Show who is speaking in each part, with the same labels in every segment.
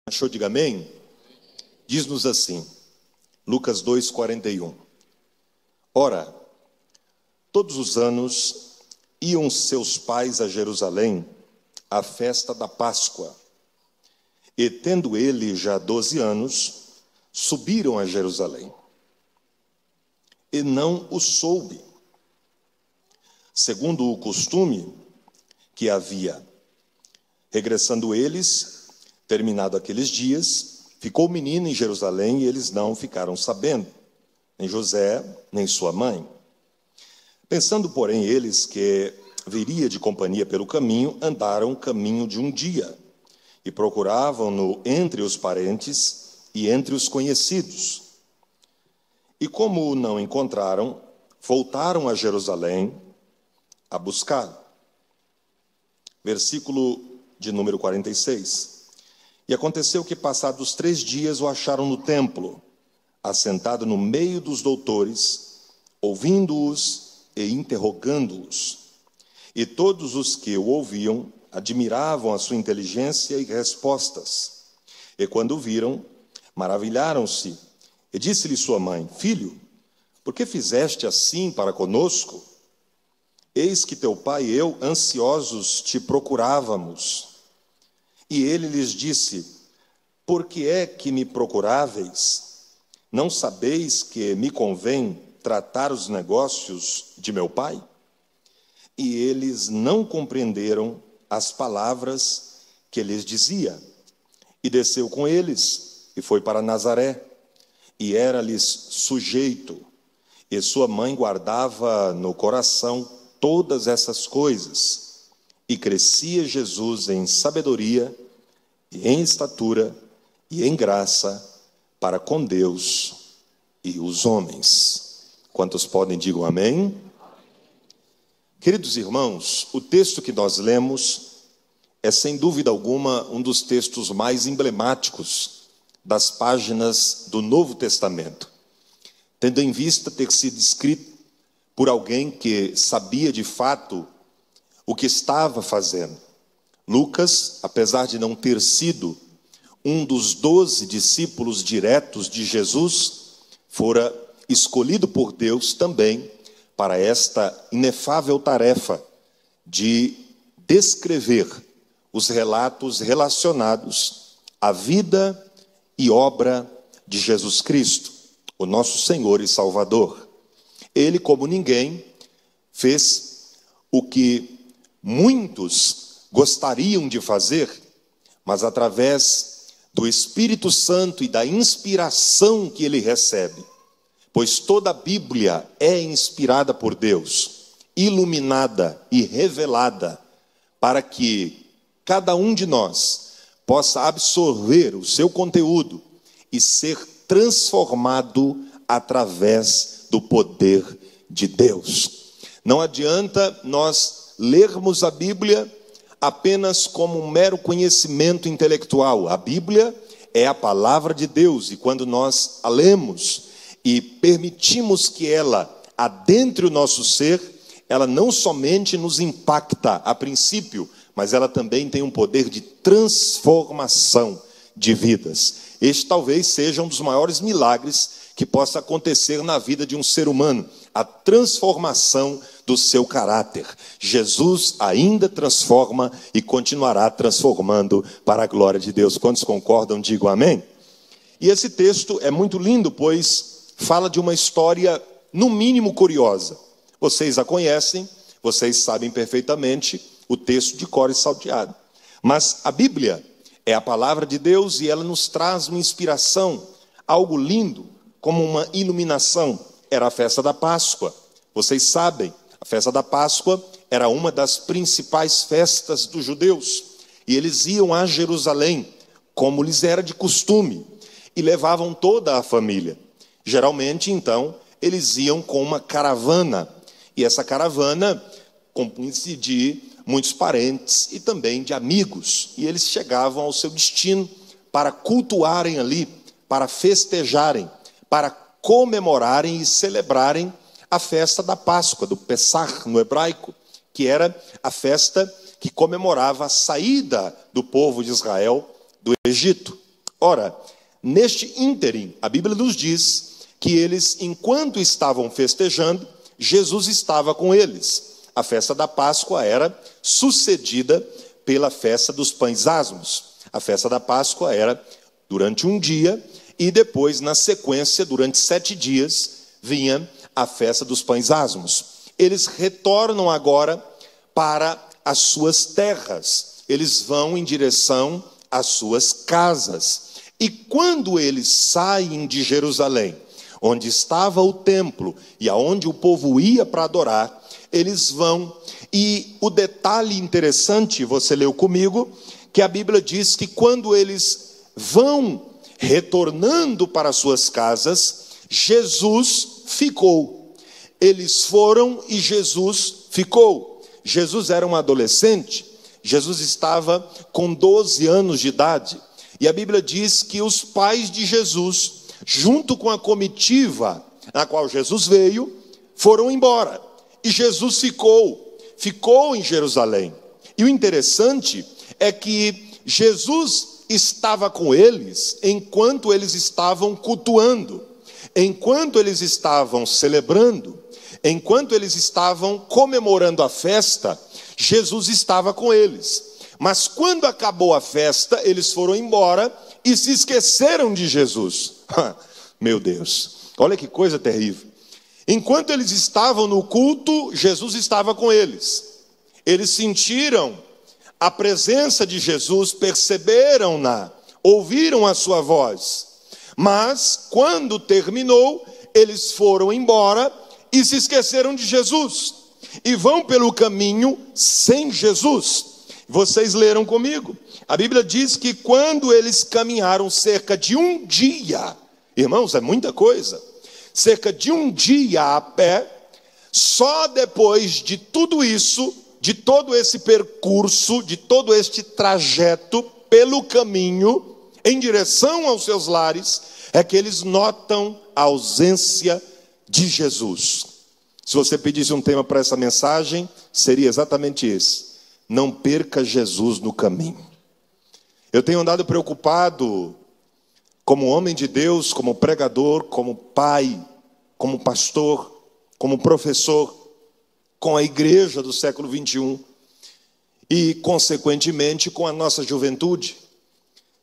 Speaker 1: Achou? Diga amém. Diz-nos assim, Lucas 2:41. Ora, todos os anos iam seus pais a Jerusalém à festa da Páscoa. E tendo ele já 12 anos, subiram a Jerusalém. E não o soube, segundo o costume que havia. Regressando eles, terminado aqueles dias, ficou o menino em Jerusalém e eles não ficaram sabendo, nem José, nem sua mãe. Pensando, porém, eles que viria de companhia pelo caminho, andaram o caminho de um dia e procuravam-no entre os parentes e entre os conhecidos. E como o não encontraram, voltaram a Jerusalém a buscá-lo. Versículo de número 46. E aconteceu que, passados 3 dias, o acharam no templo, assentado no meio dos doutores, ouvindo-os e interrogando-os. E todos os que o ouviam admiravam a sua inteligência e respostas. E quando o viram, maravilharam-se. E disse-lhe sua mãe: Filho, por que fizeste assim para conosco? Eis que teu pai e eu, ansiosos, te procurávamos. E ele lhes disse: Por que é que me procuráveis? Não sabeis que me convém tratar os negócios de meu pai? E eles não compreenderam as palavras que lhes dizia. E desceu com eles, e foi para Nazaré, e era-lhes sujeito. E sua mãe guardava no coração todas essas coisas. E crescia Jesus em sabedoria, e em estatura, e em graça, para com Deus e os homens. Quantos podem, digam amém? Queridos irmãos, o texto que nós lemos é, sem dúvida alguma, um dos textos mais emblemáticos das páginas do Novo Testamento, tendo em vista ter sido escrito por alguém que sabia de fato o que estava fazendo. Lucas, apesar de não ter sido um dos 12 discípulos diretos de Jesus, fora escolhido por Deus também para esta inefável tarefa de descrever os relatos relacionados à vida e obra de Jesus Cristo, o nosso Senhor e Salvador. Ele, como ninguém, fez o que muitos gostariam de fazer, mas através do Espírito Santo e da inspiração que ele recebe, pois toda a Bíblia é inspirada por Deus, iluminada e revelada, para que cada um de nós possa absorver o seu conteúdo e ser transformado através do poder de Deus. Não adianta nós lermos a Bíblia apenas como um mero conhecimento intelectual. A Bíblia é a palavra de Deus, e quando nós a lemos e permitimos que ela adentre o nosso ser, ela não somente nos impacta a princípio, mas ela também tem um poder de transformação de vidas. Este talvez seja um dos maiores milagres que possa acontecer na vida de um ser humano, a transformação do seu caráter. Jesus ainda transforma e continuará transformando para a glória de Deus. Quantos concordam, digam amém. E esse texto é muito lindo, pois fala de uma história, no mínimo, curiosa. Vocês a conhecem, vocês sabem perfeitamente o texto de cor e salteado. Mas a Bíblia é a palavra de Deus e ela nos traz uma inspiração, algo lindo, como uma iluminação. Era a festa da Páscoa. Vocês sabem, a festa da Páscoa era uma das principais festas dos judeus. E eles iam a Jerusalém, como lhes era de costume, e levavam toda a família. Geralmente, então, eles iam com uma caravana. E essa caravana compunha-se de muitos parentes e também de amigos. E eles chegavam ao seu destino para cultuarem ali, para festejarem, para comemorarem e celebrarem a festa da Páscoa, do Pessach no hebraico, que era a festa que comemorava a saída do povo de Israel do Egito. Ora, neste ínterim, a Bíblia nos diz que eles, enquanto estavam festejando, Jesus estava com eles. A festa da Páscoa era sucedida pela festa dos pães asmos. A festa da Páscoa era durante um dia e depois, na sequência, durante 7 dias, vinha a festa dos pães asmos. Eles retornam agora para as suas terras. Eles vão em direção às suas casas. E quando eles saem de Jerusalém, onde estava o templo e aonde o povo ia para adorar, eles vão. E o detalhe interessante, você leu comigo, que a Bíblia diz que quando eles vão retornando para as suas casas, Jesus ficou. Eles foram e Jesus ficou. Jesus era um adolescente, Jesus estava com 12 anos de idade. E a Bíblia diz que os pais de Jesus, junto com a comitiva na qual Jesus veio, foram embora. E Jesus ficou em Jerusalém. E o interessante é que Jesus estava com eles enquanto eles estavam cultuando, enquanto eles estavam celebrando, enquanto eles estavam comemorando a festa, Jesus estava com eles. Mas quando acabou a festa, eles foram embora e se esqueceram de Jesus. Meu Deus, olha que coisa terrível. Enquanto eles estavam no culto, Jesus estava com eles. Eles sentiram a presença de Jesus, perceberam-na, ouviram a sua voz. Mas, quando terminou, eles foram embora e se esqueceram de Jesus. E vão pelo caminho sem Jesus. Vocês leram comigo. A Bíblia diz que quando eles caminharam cerca de um dia, irmãos, é muita coisa, cerca de um dia a pé, só depois de tudo isso, de todo esse percurso, de todo este trajeto pelo caminho, em direção aos seus lares, é que eles notam a ausência de Jesus. Se você pedisse um tema para essa mensagem, seria exatamente esse: não perca Jesus no caminho. Eu tenho andado preocupado, como homem de Deus, como pregador, como pai, como pastor, como professor, com a igreja do século 21 e, consequentemente, com a nossa juventude.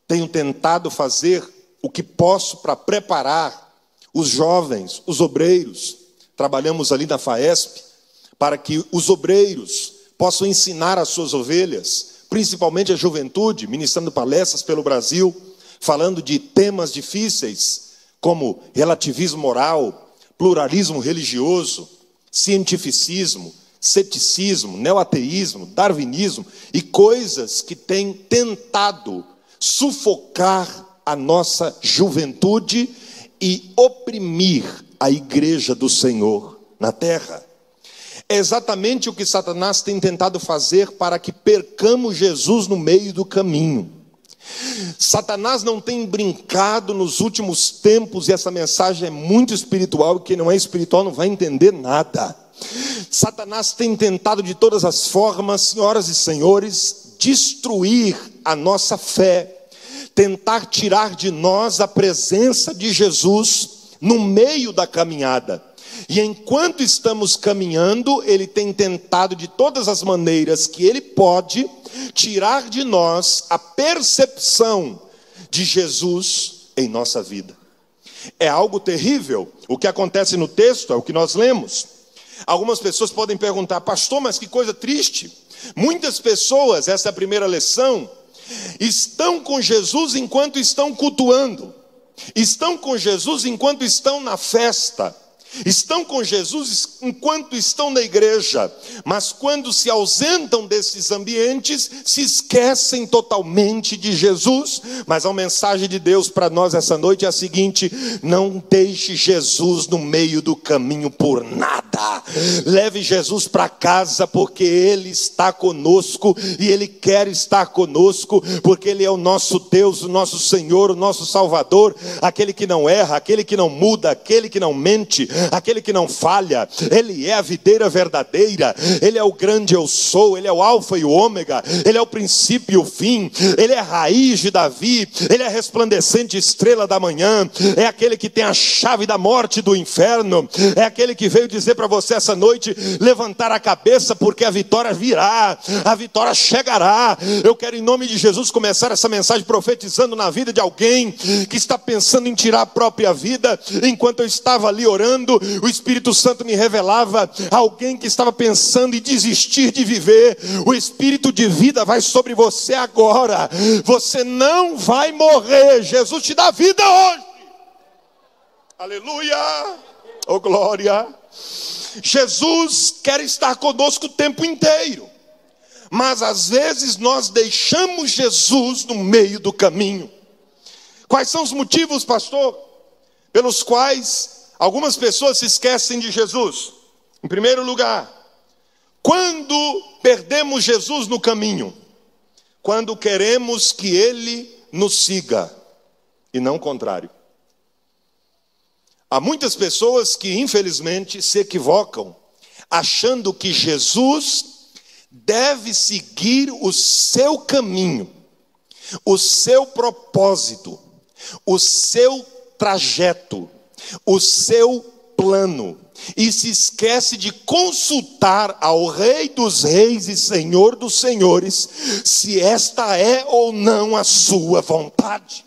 Speaker 1: Tenho tentado fazer o que posso para preparar os jovens, os obreiros. Trabalhamos ali na FAESP para que os obreiros possam ensinar as suas ovelhas, principalmente a juventude, ministrando palestras pelo Brasil, falando de temas difíceis, como relativismo moral, pluralismo religioso, cientificismo, ceticismo, neoateísmo, darwinismo e coisas que têm tentado sufocar a nossa juventude e oprimir a igreja do Senhor na terra. É exatamente o que Satanás tem tentado fazer para que percamos Jesus no meio do caminho. Satanás não tem brincado nos últimos tempos, e essa mensagem é muito espiritual, e quem não é espiritual não vai entender nada. Satanás tem tentado de todas as formas, senhoras e senhores, destruir a nossa fé, tentar tirar de nós a presença de Jesus no meio da caminhada. E enquanto estamos caminhando, ele tem tentado de todas as maneiras que ele pode tirar de nós a percepção de Jesus em nossa vida. É algo terrível. O que acontece no texto é o que nós lemos. Algumas pessoas podem perguntar: pastor, mas que coisa triste. Muitas pessoas, essa é a primeira lição, estão com Jesus enquanto estão cultuando, estão com Jesus enquanto estão na festa, estão com Jesus enquanto estão na igreja, mas quando se ausentam desses ambientes, se esquecem totalmente de Jesus. Mas a mensagem de Deus para nós essa noite é a seguinte: não deixe Jesus no meio do caminho por nada. nada. Leve Jesus para casa, porque Ele está conosco e Ele quer estar conosco, porque Ele é o nosso Deus, o nosso Senhor, o nosso Salvador, aquele que não erra, aquele que não muda, aquele que não mente, aquele que não falha. Ele é a videira verdadeira, Ele é o grande eu sou, Ele é o alfa e o ômega, Ele é o princípio e o fim, Ele é a raiz de Davi, Ele é a resplandecente estrela da manhã, é aquele que tem a chave da morte e do inferno, é aquele que veio dizer para você essa noite, levantar a cabeça, porque a vitória virá, a vitória chegará. Eu quero em nome de Jesus começar essa mensagem profetizando na vida de alguém que está pensando em tirar a própria vida. Enquanto eu estava ali orando, o Espírito Santo me revelava alguém que estava pensando em desistir de viver. O Espírito de vida vai sobre você agora, você não vai morrer, Jesus te dá vida hoje. Aleluia, oh glória. Jesus quer estar conosco o tempo inteiro, mas às vezes nós deixamos Jesus no meio do caminho. Quais são os motivos, pastor, pelos quais algumas pessoas se esquecem de Jesus? Em primeiro lugar, quando perdemos Jesus no caminho, quando queremos que Ele nos siga e não o contrário. Há muitas pessoas que infelizmente se equivocam, achando que Jesus deve seguir o seu caminho, o seu propósito, o seu trajeto, o seu plano, e se esquece de consultar ao Rei dos Reis e Senhor dos Senhores, se esta é ou não a sua vontade.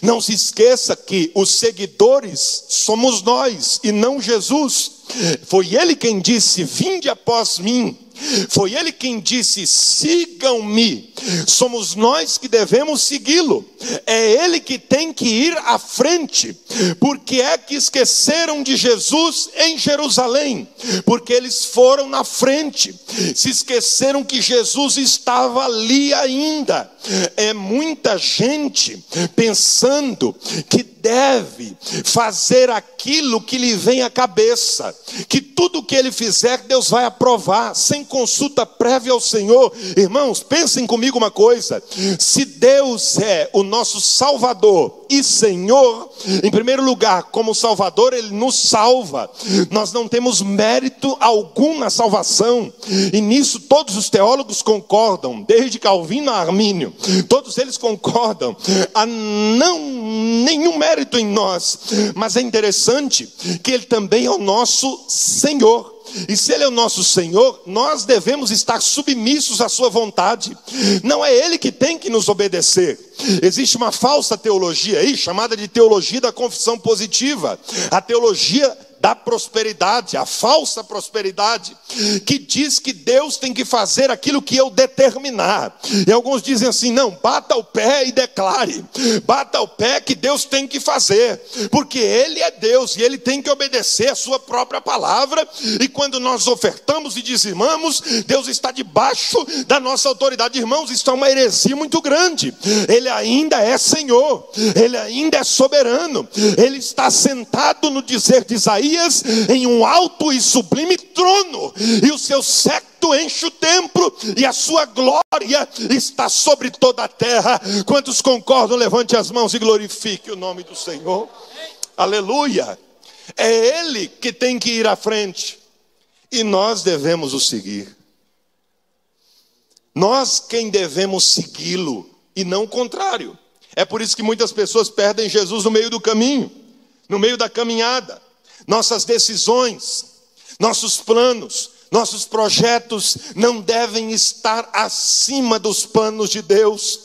Speaker 1: Não se esqueça que os seguidores somos nós e não Jesus. Foi Ele quem disse: vinde após mim. Foi Ele quem disse: sigam-me. Somos nós que devemos segui-lo. É Ele que tem que ir à frente. Porque é que esqueceram de Jesus em Jerusalém? Porque eles foram na frente, se esqueceram que Jesus estava ali ainda. É muita gente pensando que deve fazer aquilo que lhe vem à cabeça, que tudo que ele fizer Deus vai aprovar, sem consulta prévia ao Senhor. Irmãos, pensem comigo uma coisa: se Deus é o nosso Salvador e Senhor, em primeiro lugar, como Salvador, Ele nos salva. Nós não temos mérito algum na salvação, e nisso todos os teólogos concordam, desde Calvino a Armínio, todos eles concordam. Há nenhum mérito em nós, mas é interessante que Ele também é o nosso Senhor. E se Ele é o nosso Senhor, nós devemos estar submissos à sua vontade. Não é Ele que tem que nos obedecer. Existe uma falsa teologia aí, chamada de teologia da confissão positiva, a teologia da prosperidade, a falsa prosperidade, que diz que Deus tem que fazer aquilo que eu determinar. E alguns dizem assim: não, bata o pé e declare, bata o pé que Deus tem que fazer, porque Ele é Deus e Ele tem que obedecer a sua própria palavra. E quando nós ofertamos e dizimamos, Deus está debaixo da nossa autoridade. Irmãos, isso é uma heresia muito grande. Ele ainda é Senhor, Ele ainda é soberano, Ele está sentado no dizer de Isaías em um alto e sublime trono, e o seu séquito enche o templo, e a sua glória está sobre toda a terra. Quantos concordam? Levante as mãos e glorifique o nome do Senhor. Aleluia. É Ele que tem que ir à frente, e nós devemos o seguir. Nós quem devemos segui-lo, e não o contrário. É por isso que muitas pessoas perdem Jesus no meio do caminho, no meio da caminhada. Nossas decisões, nossos planos, nossos projetos não devem estar acima dos planos de Deus.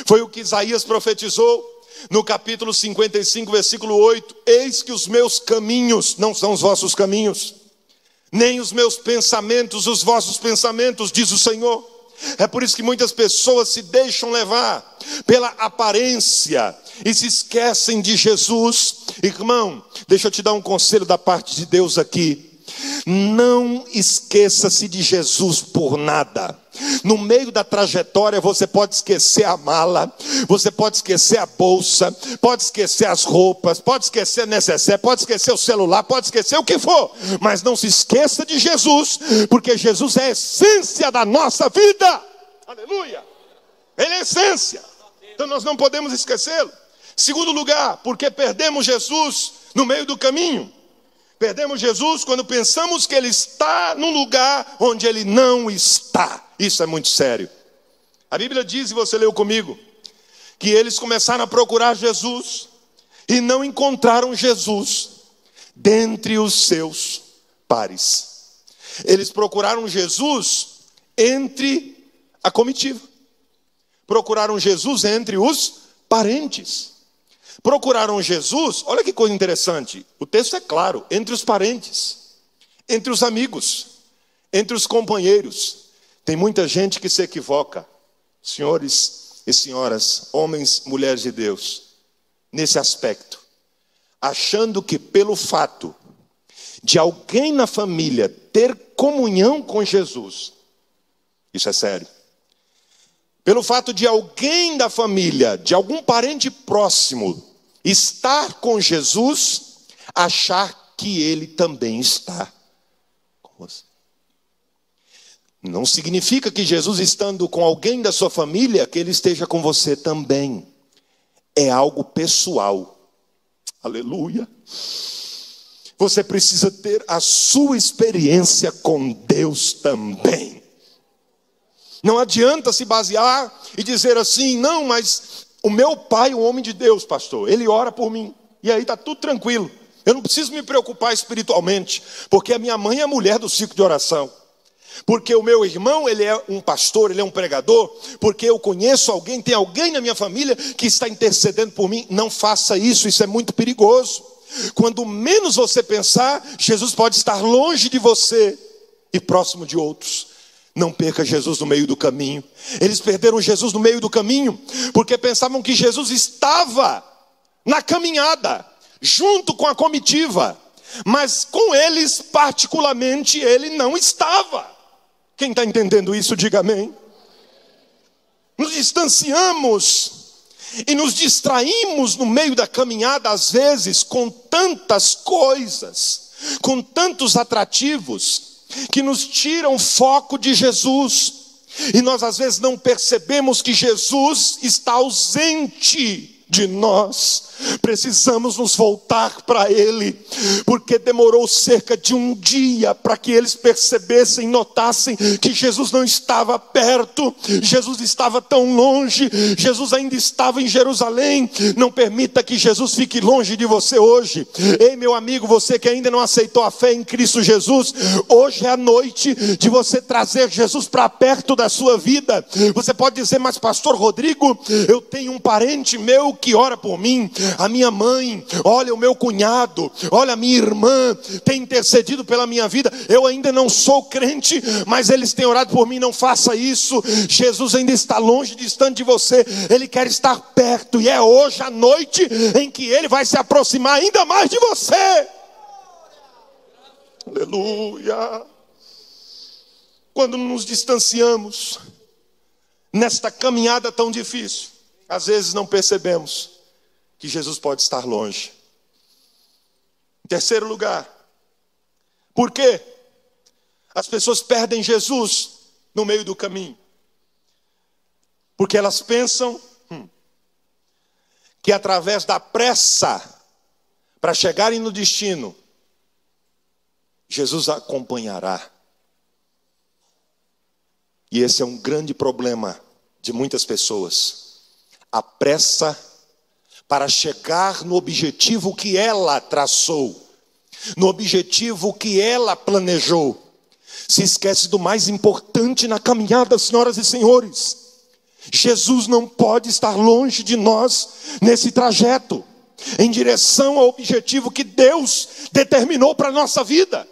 Speaker 1: Foi o que Isaías profetizou no capítulo 55, versículo 8: eis que os meus caminhos não são os vossos caminhos, nem os meus pensamentos os vossos pensamentos, diz o Senhor. É por isso que muitas pessoas se deixam levar pela aparência e se esquecem de Jesus. Irmão, deixa eu te dar um conselho da parte de Deus aqui. Não esqueça-se de Jesus por nada. No meio da trajetória você pode esquecer a mala, você pode esquecer a bolsa, pode esquecer as roupas, pode esquecer a necessaire, pode esquecer o celular, pode esquecer o que for, mas não se esqueça de Jesus, porque Jesus é a essência da nossa vida. Aleluia! Ele é a essência, então nós não podemos esquecê-lo. Segundo lugar, porque perdemos Jesus no meio do caminho. Perdemos Jesus quando pensamos que Ele está num lugar onde Ele não está. Isso é muito sério. A Bíblia diz, e você leu comigo, que eles começaram a procurar Jesus e não encontraram Jesus dentre os seus pares. Eles procuraram Jesus entre a comitiva. Procuraram Jesus entre os parentes. Procuraram Jesus, olha que coisa interessante, o texto é claro, entre os parentes, entre os amigos, entre os companheiros. Tem muita gente que se equivoca, senhores e senhoras, homens, mulheres de Deus, nesse aspecto, achando que pelo fato de alguém na família ter comunhão com Jesus, isso é sério, pelo fato de alguém da família, de algum parente próximo, estar com Jesus, achar que Ele também está com você. Não significa que Jesus estando com alguém da sua família, que Ele esteja com você também. É algo pessoal. Aleluia. Você precisa ter a sua experiência com Deus também. Não adianta se basear e dizer assim, não, mas o meu pai é um homem de Deus, pastor, ele ora por mim, e aí está tudo tranquilo. Eu não preciso me preocupar espiritualmente, porque a minha mãe é a mulher do ciclo de oração. Porque o meu irmão, ele é um pastor, ele é um pregador, porque eu conheço alguém, tem alguém na minha família que está intercedendo por mim. Não faça isso, isso é muito perigoso. Quando menos você pensar, Jesus pode estar longe de você e próximo de outros. Não perca Jesus no meio do caminho. Eles perderam Jesus no meio do caminho, porque pensavam que Jesus estava na caminhada, junto com a comitiva. Mas com eles, particularmente, ele não estava. Quem está entendendo isso, diga amém. Nos distanciamos e nos distraímos no meio da caminhada, às vezes, com tantas coisas, com tantos atrativos, que nos tiram o foco de Jesus. E nós, às vezes, não percebemos que Jesus está ausente de nós. Precisamos nos voltar para Ele, porque demorou cerca de um dia para que eles percebessem, notassem que Jesus não estava perto, Jesus estava tão longe, Jesus ainda estava em Jerusalém. Não permita que Jesus fique longe de você hoje. Ei, meu amigo, você que ainda não aceitou a fé em Cristo Jesus, hoje é a noite de você trazer Jesus para perto da sua vida. Você pode dizer, mas pastor Rodrigo, eu tenho um parente meu que ora por mim, a minha mãe, olha o meu cunhado, olha a minha irmã, tem intercedido pela minha vida, eu ainda não sou crente, mas eles têm orado por mim. Não faça isso. Jesus ainda está longe, distante de você, Ele quer estar perto, e é hoje a noite em que Ele vai se aproximar ainda mais de você. Aleluia. Quando nos distanciamos nesta caminhada tão difícil, às vezes não percebemos que Jesus pode estar longe. Em terceiro lugar, por quê? As pessoas perdem Jesus no meio do caminho. Porque elas pensam que através da pressa para chegarem no destino, Jesus acompanhará. E esse é um grande problema de muitas pessoas. A pressa para chegar no objetivo que ela traçou, no objetivo que ela planejou. Se esquece do mais importante na caminhada, senhoras e senhores. Jesus não pode estar longe de nós nesse trajeto, em direção ao objetivo que Deus determinou para a nossa vida.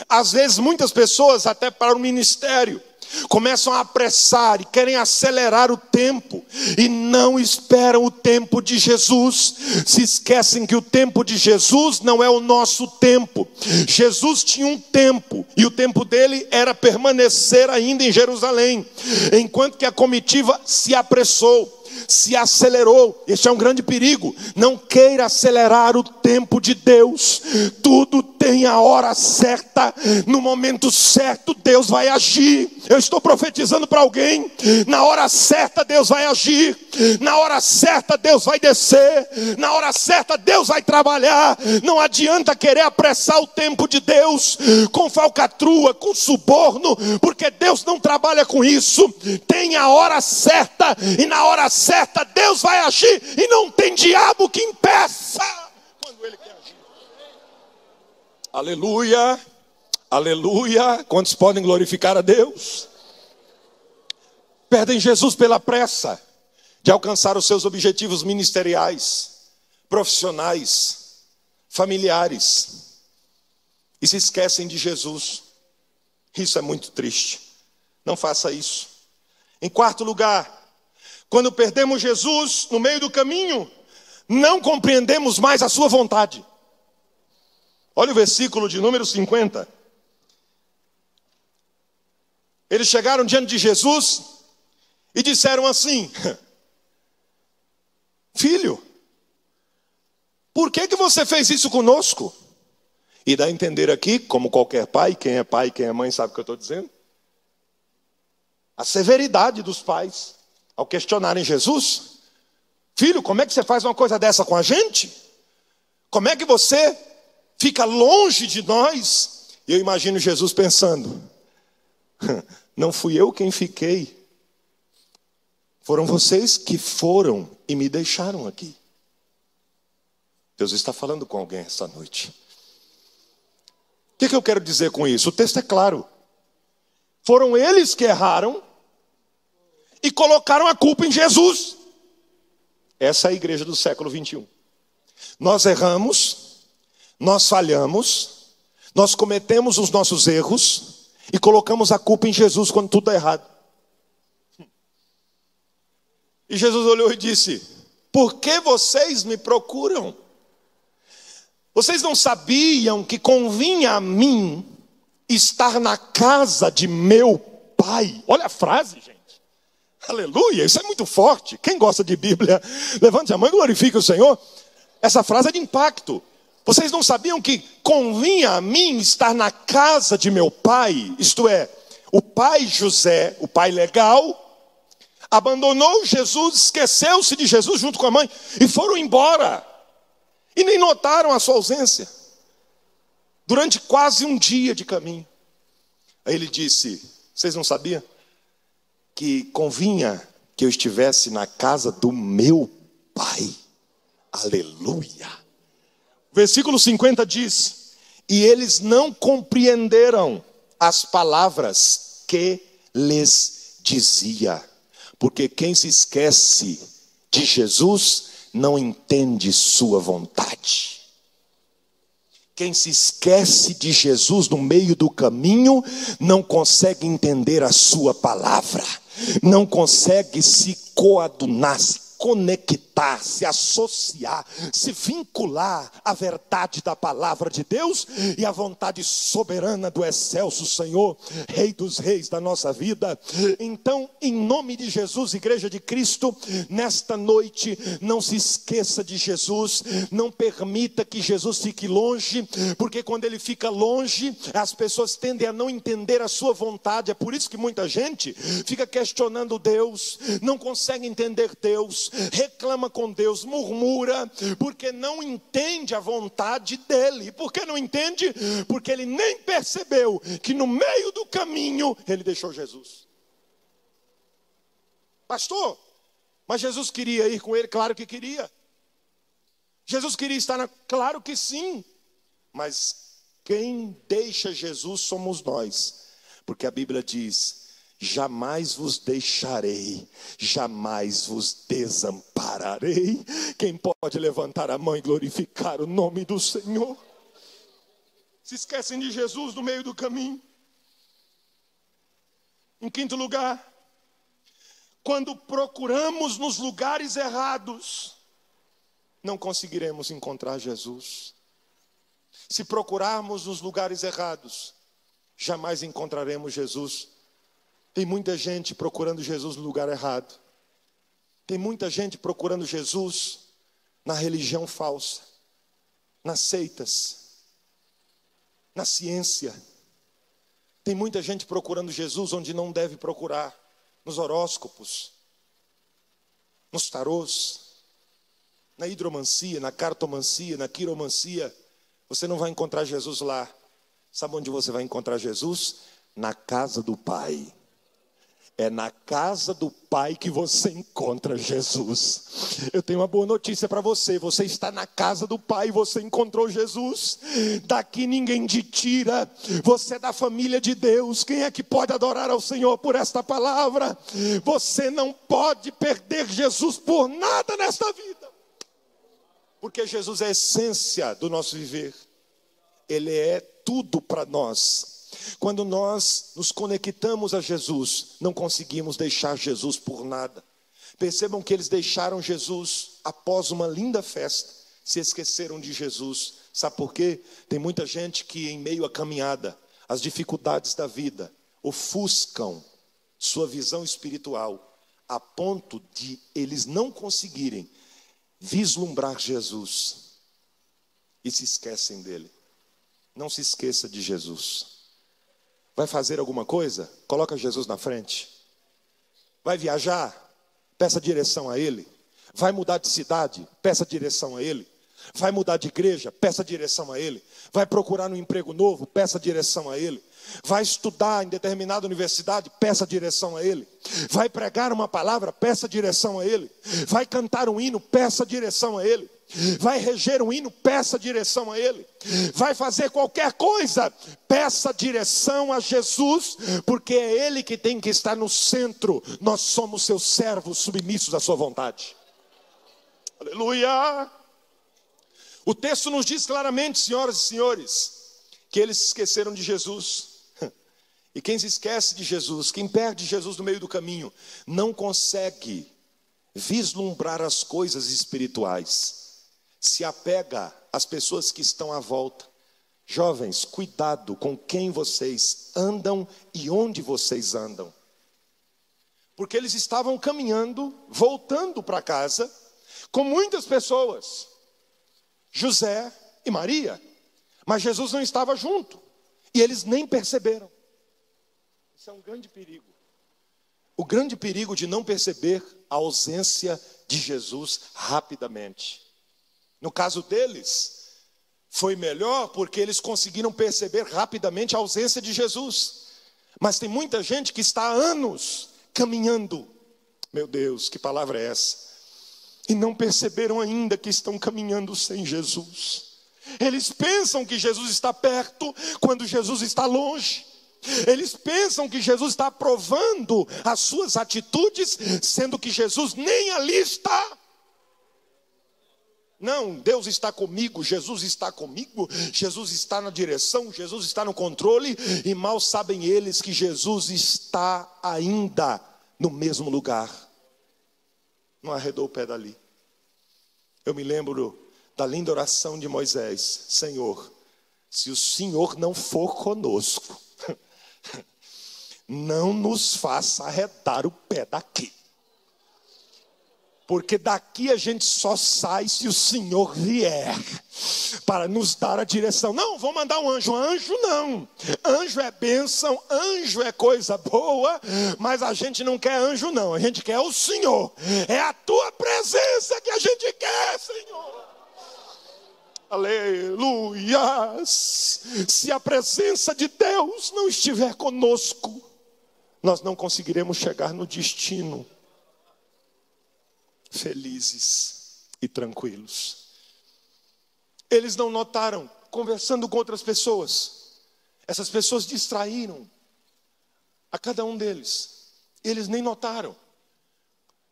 Speaker 1: Às vezes muitas pessoas, até para o ministério, começam a apressar e querem acelerar o tempo, e não esperam o tempo de Jesus. Se esquecem que o tempo de Jesus não é o nosso tempo. Jesus tinha um tempo, e o tempo dele era permanecer ainda em Jerusalém, enquanto que a comitiva se apressou, se acelerou. Este é um grande perigo. Não queira acelerar o tempo de Deus. Tudo tem a hora certa. No momento certo Deus vai agir. Eu estou profetizando para alguém. Na hora certa Deus vai agir. Na hora certa Deus vai descer. Na hora certa Deus vai trabalhar. Não adianta querer apressar o tempo de Deus com falcatrua, com suborno, porque Deus não trabalha com isso. Tem a hora certa, e na hora certa Deus vai agir, e não tem diabo que impeça quando ele quer agir. Aleluia, aleluia. Quantos podem glorificar a Deus? Perdem Jesus pela pressa de alcançar os seus objetivos ministeriais, profissionais, familiares, e se esquecem de Jesus. Isso é muito triste. Não faça isso. Em quarto lugar, quando perdemos Jesus no meio do caminho, não compreendemos mais a sua vontade. Olha o versículo de número 50. Eles chegaram diante de Jesus e disseram assim: Filho, por que você fez isso conosco? E dá a entender aqui, como qualquer pai, quem é mãe sabe o que eu estou dizendo, a severidade dos pais ao questionarem Jesus. Filho, como é que você faz uma coisa dessa com a gente? Como é que você fica longe de nós? E eu imagino Jesus pensando: não fui eu quem fiquei, foram vocês que foram e me deixaram aqui. Deus está falando com alguém esta noite. O que eu quero dizer com isso? O texto é claro. Foram eles que erraram e colocaram a culpa em Jesus. Essa é a igreja do século 21. Nós erramos, nós falhamos, nós cometemos os nossos erros e colocamos a culpa em Jesus quando tudo está errado. E Jesus olhou e disse: por que vocês me procuram? Vocês não sabiam que convinha a mim estar na casa de meu Pai? Olha a frase, gente. Aleluia, isso é muito forte. Quem gosta de Bíblia, levante a mão e glorifique o Senhor. Essa frase é de impacto. Vocês não sabiam que convinha a mim estar na casa de meu pai? Isto é, o pai José, o pai legal, abandonou Jesus, esqueceu-se de Jesus junto com a mãe e foram embora. E nem notaram a sua ausência durante quase um dia de caminho. Aí ele disse: vocês não sabiam que convinha que eu estivesse na casa do meu Pai? Aleluia. Versículo 50 diz: e eles não compreenderam as palavras que lhes dizia. Porque quem se esquece de Jesus não entende sua vontade. Quem se esquece de Jesus no meio do caminho não consegue entender a sua palavra, não consegue se coadunar, se conectar, se associar, se vincular à verdade da palavra de Deus e à vontade soberana do excelso Senhor, Rei dos reis da nossa vida. Então, em nome de Jesus, Igreja de Cristo, nesta noite, não se esqueça de Jesus, não permita que Jesus fique longe, porque quando ele fica longe, as pessoas tendem a não entender a sua vontade. É por isso que muita gente fica questionando Deus, não consegue entender Deus, reclama com Deus, murmura, porque não entende a vontade dele. Por que não entende? Porque ele nem percebeu que no meio do caminho ele deixou Jesus. Pastor, mas Jesus queria ir com ele? Claro que queria. Jesus queria estar claro que sim. Mas quem deixa Jesus somos nós, porque a Bíblia diz: jamais vos deixarei, jamais vos desampararei. Quem pode levantar a mão e glorificar o nome do Senhor? Se esquecem de Jesus no meio do caminho. Em quinto lugar, quando procuramos nos lugares errados, não conseguiremos encontrar Jesus. Se procurarmos nos lugares errados, jamais encontraremos Jesus. Tem muita gente procurando Jesus no lugar errado. Tem muita gente procurando Jesus na religião falsa, nas seitas, na ciência. Tem muita gente procurando Jesus onde não deve procurar, nos horóscopos, nos tarôs, na hidromancia, na cartomancia, na quiromancia. Você não vai encontrar Jesus lá. Sabe onde você vai encontrar Jesus? Na casa do Pai. É na casa do Pai que você encontra Jesus. Eu tenho uma boa notícia para você. Você está na casa do Pai, você encontrou Jesus. Daqui ninguém te tira. Você é da família de Deus. Quem é que pode adorar ao Senhor por esta palavra? Você não pode perder Jesus por nada nesta vida. Porque Jesus é a essência do nosso viver. Ele é tudo para nós. Quando nós nos conectamos a Jesus, não conseguimos deixar Jesus por nada. Percebam que eles deixaram Jesus após uma linda festa, se esqueceram de Jesus. Sabe por quê? Tem muita gente que em meio à caminhada, as dificuldades da vida, ofuscam sua visão espiritual, a ponto de eles não conseguirem vislumbrar Jesus e se esquecem dele. Não se esqueça de Jesus. Vai fazer alguma coisa? Coloca Jesus na frente. Vai viajar? Peça direção a Ele. Vai mudar de cidade? Peça direção a Ele. Vai mudar de igreja? Peça direção a Ele. Vai procurar um emprego novo? Peça direção a Ele. Vai estudar em determinada universidade? Peça direção a Ele. Vai pregar uma palavra? Peça direção a Ele. Vai cantar um hino? Peça direção a Ele. Vai reger um hino? Peça direção a Ele. Vai fazer qualquer coisa? Peça direção a Jesus, porque é Ele que tem que estar no centro. Nós somos seus servos submissos à sua vontade. Aleluia! O texto nos diz claramente, senhoras e senhores, que eles se esqueceram de Jesus. E quem se esquece de Jesus, quem perde Jesus no meio do caminho, não consegue vislumbrar as coisas espirituais. Se apega às pessoas que estão à volta. Jovens, cuidado com quem vocês andam e onde vocês andam. Porque eles estavam caminhando, voltando para casa, com muitas pessoas. José e Maria. Mas Jesus não estava junto. E eles nem perceberam. Isso é um grande perigo. O grande perigo de não perceber a ausência de Jesus rapidamente. No caso deles, foi melhor porque eles conseguiram perceber rapidamente a ausência de Jesus. Mas tem muita gente que está há anos caminhando. Meu Deus, que palavra é essa? E não perceberam ainda que estão caminhando sem Jesus. Eles pensam que Jesus está perto quando Jesus está longe. Eles pensam que Jesus está aprovando as suas atitudes, sendo que Jesus nem ali está. Não, Deus está comigo, Jesus está comigo, Jesus está na direção, Jesus está no controle, e mal sabem eles que Jesus está ainda no mesmo lugar. Não arredou o pé dali. Eu me lembro da linda oração de Moisés: Senhor, se o Senhor não for conosco, não nos faça arredar o pé daqui. Porque daqui a gente só sai se o Senhor vier para nos dar a direção. Não, vou mandar um anjo. Anjo não. Anjo é bênção, anjo é coisa boa, mas a gente não quer anjo não. A gente quer o Senhor. É a tua presença que a gente quer, Senhor. Aleluia. Se a presença de Deus não estiver conosco, nós não conseguiremos chegar no destino felizes e tranquilos. Eles não notaram, conversando com outras pessoas, essas pessoas distraíram a cada um deles. Eles nem notaram.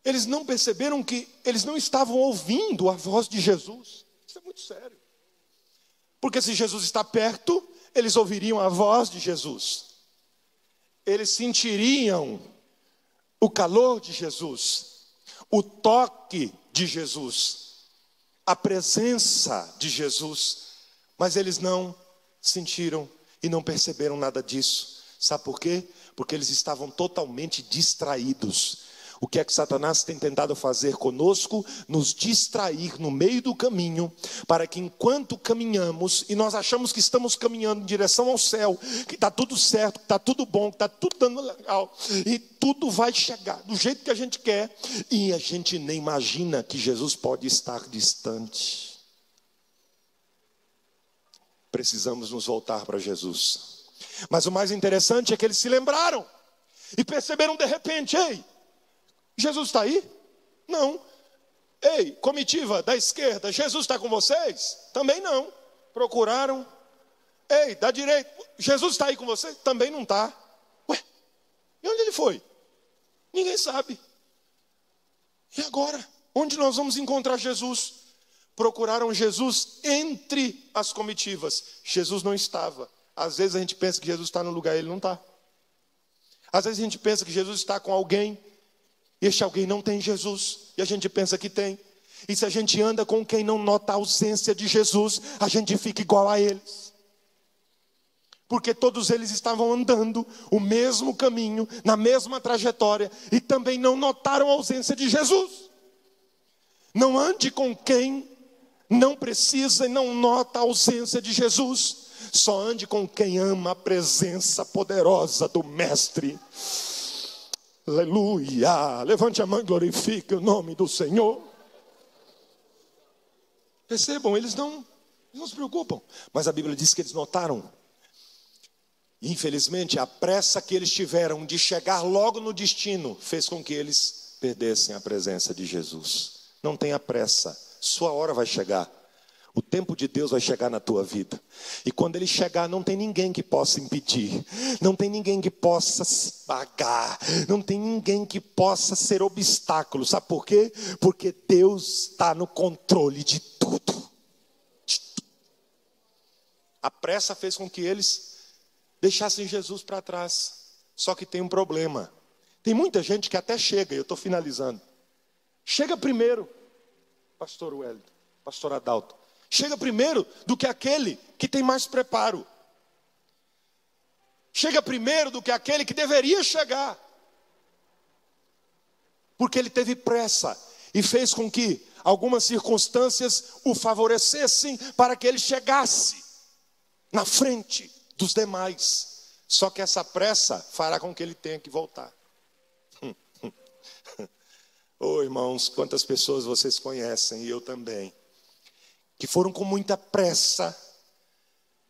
Speaker 1: Eles não perceberam que eles não estavam ouvindo a voz de Jesus. Isso é muito sério. Porque se Jesus está perto, eles ouviriam a voz de Jesus. eles sentiriam o calor de Jesus, o toque de Jesus, a presença de Jesus, mas eles não sentiram e não perceberam nada disso. Sabe por quê? Porque eles estavam totalmente distraídos. O que é que Satanás tem tentado fazer conosco? Nos distrair no meio do caminho, para que enquanto caminhamos, e nós achamos que estamos caminhando em direção ao céu, que está tudo certo, que está tudo bom, que está tudo dando legal, e tudo vai chegar do jeito que a gente quer, e a gente nem imagina que Jesus pode estar distante. Precisamos nos voltar para Jesus. Mas o mais interessante é que eles se lembraram, e perceberam de repente: ei, Jesus está aí? Não. Ei, comitiva da esquerda, Jesus está com vocês? Também não. Procuraram. Ei, da direita, Jesus está aí com vocês? Também não está. Ué, e onde ele foi? Ninguém sabe. E agora? Onde nós vamos encontrar Jesus? Procuraram Jesus entre as comitivas. Jesus não estava. Às vezes a gente pensa que Jesus está no lugar e ele não está. Às vezes a gente pensa que Jesus está com alguém, e este alguém não tem Jesus, e a gente pensa que tem. E se a gente anda com quem não nota a ausência de Jesus, a gente fica igual a eles. Porque todos eles estavam andando o mesmo caminho, na mesma trajetória, e também não notaram a ausência de Jesus. Não ande com quem não precisa e não nota a ausência de Jesus. Só ande com quem ama a presença poderosa do Mestre. Aleluia, levante a mão e glorifique o nome do Senhor. Percebam, eles não se preocupam, mas a Bíblia diz que eles notaram. Infelizmente, a pressa que eles tiveram de chegar logo no destino fez com que eles perdessem a presença de Jesus. Não tenha pressa, sua hora vai chegar. O tempo de Deus vai chegar na tua vida. E quando ele chegar, não tem ninguém que possa impedir. Não tem ninguém que possa se pagar. Não tem ninguém que possa ser obstáculo. Sabe por quê? Porque Deus está no controle de tudo. A pressa fez com que eles deixassem Jesus para trás. Só que tem um problema. Tem muita gente que até chega, e eu estou finalizando. Chega primeiro, pastor Wellington, pastor Adalto. Chega primeiro do que aquele que tem mais preparo. Chega primeiro do que aquele que deveria chegar. Porque ele teve pressa e fez com que algumas circunstâncias o favorecessem para que ele chegasse na frente dos demais. Só que essa pressa fará com que ele tenha que voltar. Oh, irmãos, quantas pessoas vocês conhecem, e eu também, que foram com muita pressa,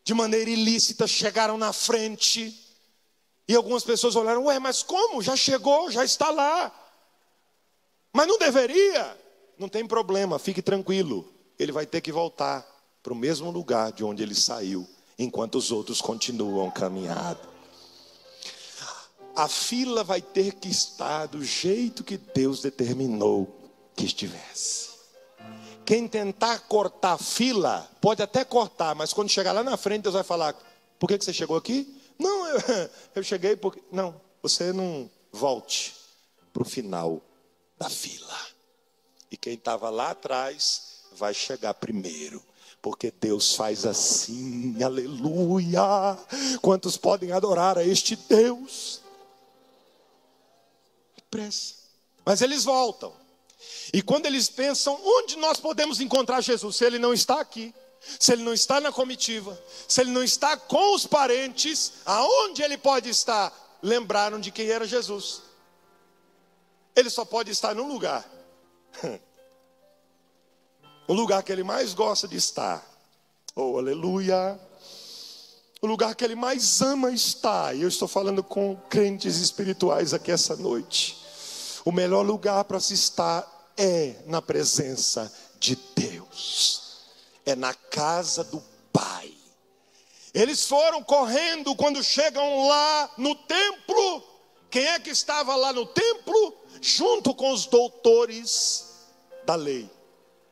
Speaker 1: de maneira ilícita, chegaram na frente, e algumas pessoas olharam: ué, mas como? Já chegou, já está lá. Mas não deveria. Não tem problema, fique tranquilo. Ele vai ter que voltar para o mesmo lugar de onde ele saiu, enquanto os outros continuam caminhando. A fila vai ter que estar do jeito que Deus determinou que estivesse. Quem tentar cortar a fila, pode até cortar, mas quando chegar lá na frente, Deus vai falar: por que você chegou aqui? Não, eu cheguei porque... Não, você não volte para o final da fila. E quem estava lá atrás vai chegar primeiro. Porque Deus faz assim, aleluia. Quantos podem adorar a este Deus? Pressa. Mas eles voltam. E quando eles pensam, onde nós podemos encontrar Jesus? Se ele não está aqui, se ele não está na comitiva, se ele não está com os parentes, aonde ele pode estar? Lembraram de quem era Jesus. Ele só pode estar num lugar. O lugar que ele mais gosta de estar. Oh, aleluia. O lugar que ele mais ama estar. E eu estou falando com crentes espirituais aqui essa noite. O melhor lugar para se estar é na presença de Deus. É na casa do Pai. Eles foram correndo quando chegam lá no templo. Quem é que estava lá no templo? Junto com os doutores da lei,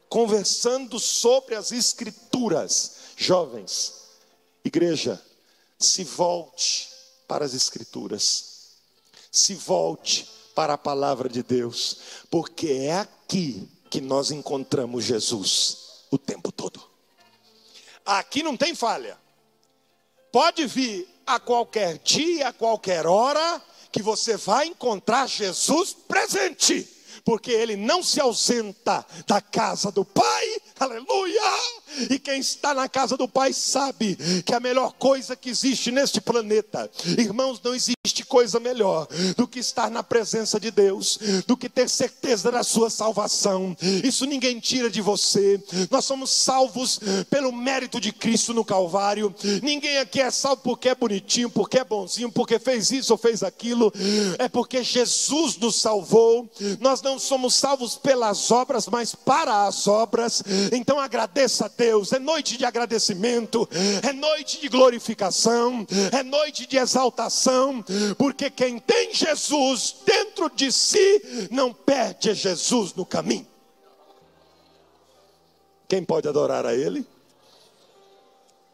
Speaker 1: conversando sobre as escrituras. Jovens, igreja, se volte para as Escrituras. Se volte para a palavra de Deus, porque é aqui que nós encontramos Jesus o tempo todo. Aqui não tem falha. Pode vir a qualquer dia, a qualquer hora, que você vai encontrar Jesus presente, porque Ele não se ausenta da casa do Pai, aleluia! E quem está na casa do Pai sabe que a melhor coisa que existe neste planeta, irmãos, não existe coisa melhor do que estar na presença de Deus, do que ter certeza da sua salvação. Isso ninguém tira de você. Nós somos salvos pelo mérito de Cristo no Calvário. Ninguém aqui é salvo porque é bonitinho, porque é bonzinho, porque fez isso ou fez aquilo. É porque Jesus nos salvou. Nós não somos salvos pelas obras, mas para as obras. Então agradeça a Deus. É noite de agradecimento, é noite de glorificação, é noite de exaltação, porque quem tem Jesus dentro de si não perde Jesus no caminho. Quem pode adorar a Ele?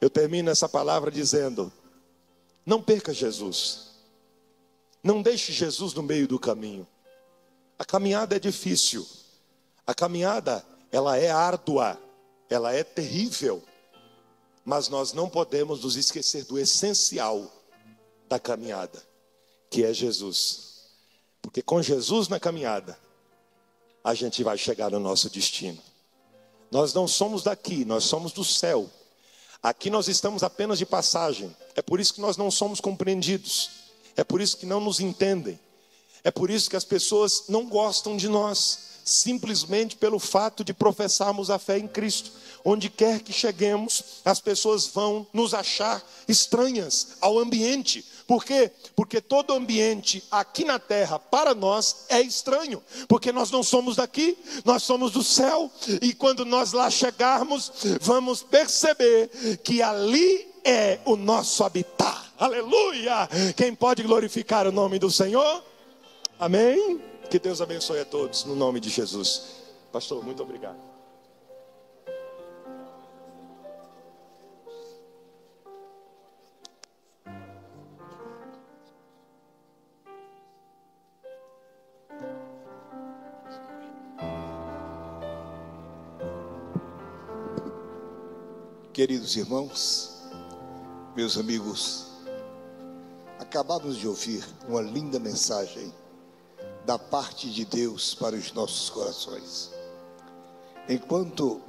Speaker 1: Eu termino essa palavra dizendo: não perca Jesus, não deixe Jesus no meio do caminho. A caminhada é difícil, a caminhada ela é árdua, ela é terrível, mas nós não podemos nos esquecer do essencial da caminhada, que é Jesus, porque com Jesus na caminhada, a gente vai chegar no nosso destino. Nós não somos daqui, nós somos do céu. Aqui nós estamos apenas de passagem, é por isso que nós não somos compreendidos, é por isso que não nos entendem, é por isso que as pessoas não gostam de nós, simplesmente pelo fato de professarmos a fé em Cristo. Onde quer que cheguemos, as pessoas vão nos achar estranhas ao ambiente. Por quê? Porque todo ambiente aqui na terra, para nós, é estranho. Porque nós não somos daqui, nós somos do céu. E quando nós lá chegarmos, vamos perceber que ali é o nosso habitar. Aleluia! Quem pode glorificar o nome do Senhor? Amém? Que Deus abençoe a todos, no nome de Jesus. Pastor, muito obrigado.
Speaker 2: Queridos irmãos, meus amigos, acabamos de ouvir uma linda mensagem da parte de Deus para os nossos corações. Enquanto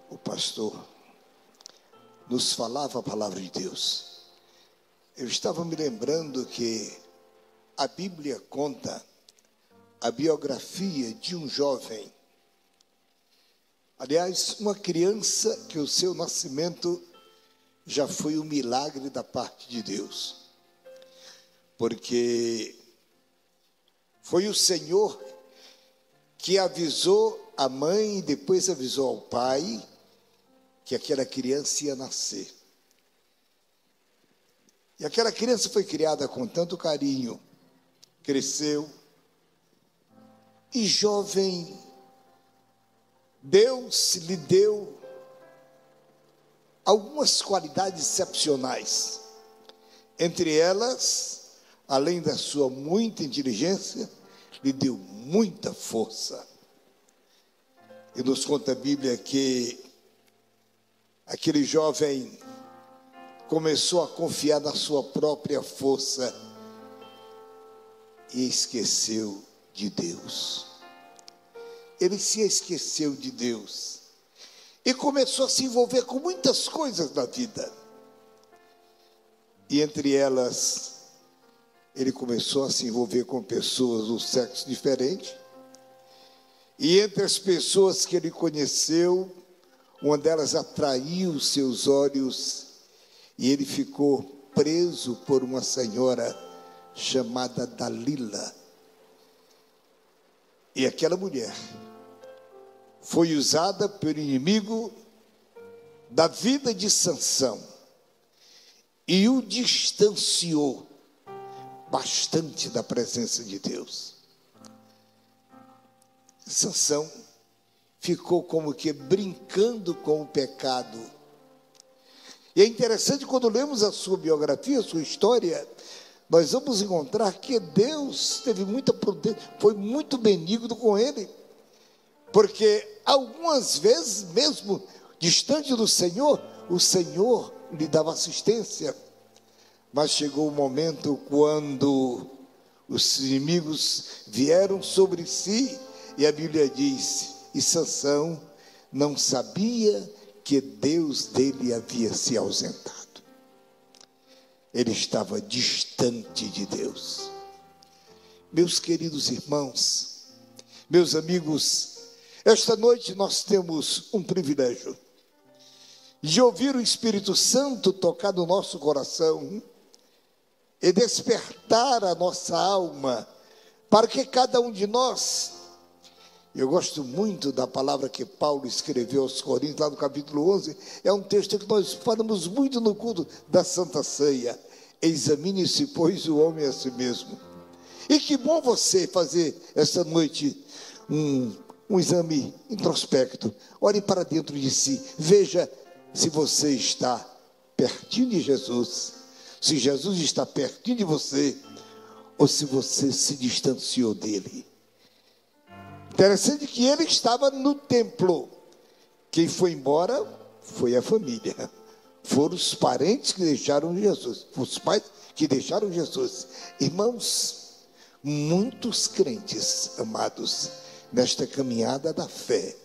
Speaker 2: o pastor nos falava a palavra de Deus, eu estava me lembrando que a Bíblia conta a biografia de um jovem, aliás, uma criança que o seu nascimento já foi um milagre da parte de Deus, porque foi o Senhor que avisou a mãe e depois avisou ao pai que aquela criança ia nascer. E aquela criança foi criada com tanto carinho, cresceu, e jovem, Deus lhe deu algumas qualidades excepcionais. Entre elas, além da sua muita inteligência, lhe deu muita força. E nos conta a Bíblia que aquele jovem começou a confiar na sua própria força e esqueceu de Deus. Ele se esqueceu de Deus e começou a se envolver com muitas coisas na vida. E entre elas, ele começou a se envolver com pessoas do sexo diferente. E entre as pessoas que ele conheceu, uma delas atraiu seus olhos e ele ficou preso por uma senhora chamada Dalila. E aquela mulher foi usada pelo inimigo da vida de Sansão e o distanciou bastante da presença de Deus. Sansão ficou como que brincando com o pecado E é interessante, quando lemos a sua biografia, a sua história, nós vamos encontrar que Deus teve muita prudência, foi muito benigno com ele, porque algumas vezes, mesmo distante do Senhor, o Senhor lhe dava assistência. Mas chegou o momento quando os inimigos vieram sobre si, e a Bíblia diz: e Sansão não sabia que Deus dele havia se ausentado. Ele estava distante de Deus. Meus queridos irmãos, meus amigos, esta noite nós temos um privilégio de ouvir o Espírito Santo tocar no nosso coração e despertar a nossa alma, para que cada um de nós, eu gosto muito da palavra que Paulo escreveu aos Coríntios, lá no capítulo 11, é um texto que nós falamos muito no culto da Santa Ceia: examine-se, pois, o homem a si mesmo. E que bom você fazer esta noite um exame introspecto. Olhe para dentro de si, veja se você está pertinho de Jesus, se Jesus está pertinho de você, ou se você se distanciou dele. Interessante que ele estava no templo. Quem foi embora foi a família, foram os parentes que deixaram Jesus, os pais que deixaram Jesus. Irmãos, muitos crentes, amados, nesta caminhada da fé,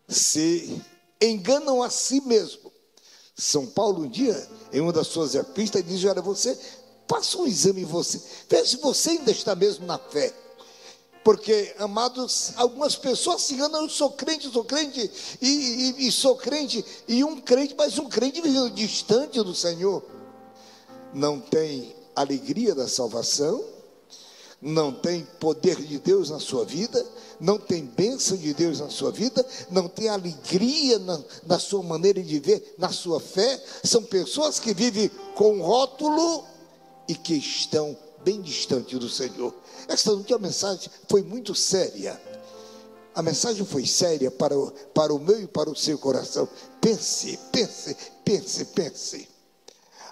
Speaker 2: se enganam a si mesmo. São Paulo, um dia, em uma das suas epístolas, diz: olha, você faça um exame em você, veja se você ainda está mesmo na fé. Porque, amados, algumas pessoas se enganam: eu sou crente e sou crente, e um crente, mas um crente vivendo distante do Senhor, não tem alegria da salvação, não tem poder de Deus na sua vida, não tem bênção de Deus na sua vida, não tem alegria na sua maneira de viver, na sua fé. São pessoas que vivem com rótulo e que estão bem distante do Senhor. Esta noite a mensagem foi muito séria. A mensagem foi séria para o meu e para o seu coração. Pense.